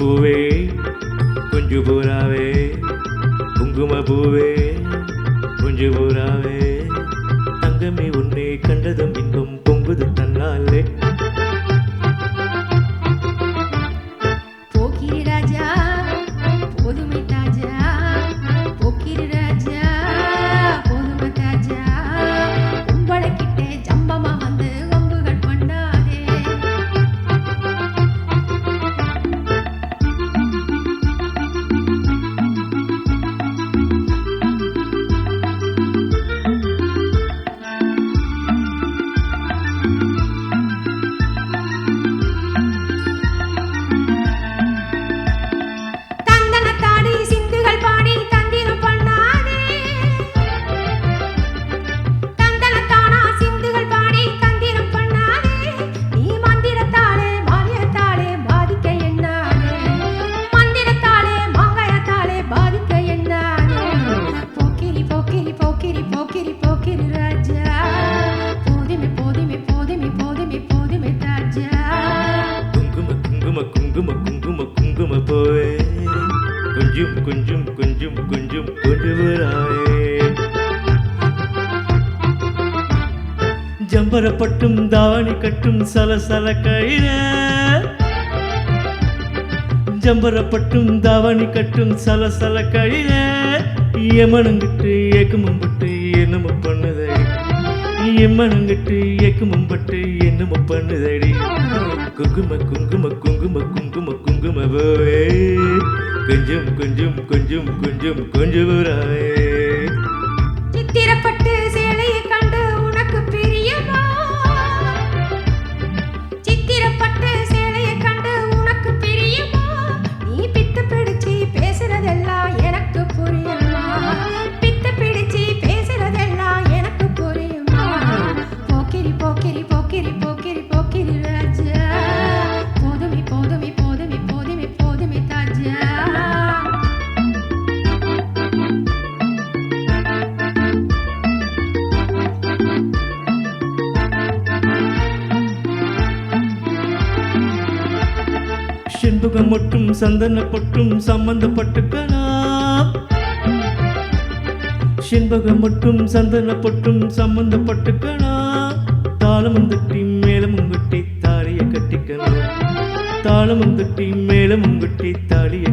பூவே குஞ்சு பூராவே குங்கும பூவே குஞ்சு பூராவே தங்கமே உன்னை கண்டதும் இன்பம் பொங்குது தன்னாலே போக்கிரி ராஜா போதுமை தாஜா போக்கிரி ராஜா போதுமை தாஜா உம்பளக்கிட்டே ஜம்பமா வந்து வம்புகள் பண்ணாதே தந்தனத்தாடி சிந்துகள் பாடி தந்திரம் பண்ணாதே தந்தனத்தானா சிந்துகள் பாடி தந்திரம் பண்ணாதே நீ மந்திரத்தாலே மாயத்தாலே பாதிக்க எண்ணாதே மந்திரத்தாலே மாங்காயத்தாலே பாதிக்க எண்ணாதே போக்கிரி போக்கிரி போக்கிரி போக்கிரி போக்கிரி ராஜா போதுமே போதுமே போதுமே போதுமே போதுமே ராஜா குங்கும குங்கும குங்கும குங்கும குங்கும பூவே கொஞ்சம் கொஞ்சம் கொஞ்சம் கொஞ்சம் கொஞ்சு பூராவே ஜம்பரப்பட்டும் தாவணி கட்டும் சலசல கையில ஜம்பரப்பட்டும் தாவணி கட்டும் சலசல கையில எமனங்கிட்டு ஏக்கமும்பட்டு என்னமோ பண்ணுதடி எம்மனங்கிட்டு ஏக்கமும்பட்டு என்னமோ பண்ணுதடி குங்கும குங்கும குங்கும குங்கும குங்கும பூவே கொஞ்சம் கொஞ்சம் கொஞ்சம் கொஞ்சம் கொஞ்சம் பூராவே சித்திரப்பட்டு சேலையை கண்டு உனக்கு பிரியமா சித்திரப்பட்டு சேலையை கண்டு உனக்கு பிரியமா நீ பித்து பிடிச்சி பேசுறதெல்லாம் எனக்கு புரியுமா பித்து பிடிச்சி பேசுறதெல்லாம் எனக்கு புரியுமா போக்கிரி போக்கிரி போக்கிரி போக்கிரி போக்கிரி ராஜா போதுமே போதுமே போதுமே போதுமே போதுமே தாஜா செண்பகம் மட்டும் சந்தன பொட்டும் சம்பந்தப்பட்டுக்கலாம் செண்பகம் மட்டும் சந்தன பொட்டும் சம்பந்தப்பட்டுக்கலாம் தாளமும் தட்டி மேளமும் கட்டி தாலியை கட்டிக்கணும் தாளமும் தட்டி மேளமும் கட்டி தாலியை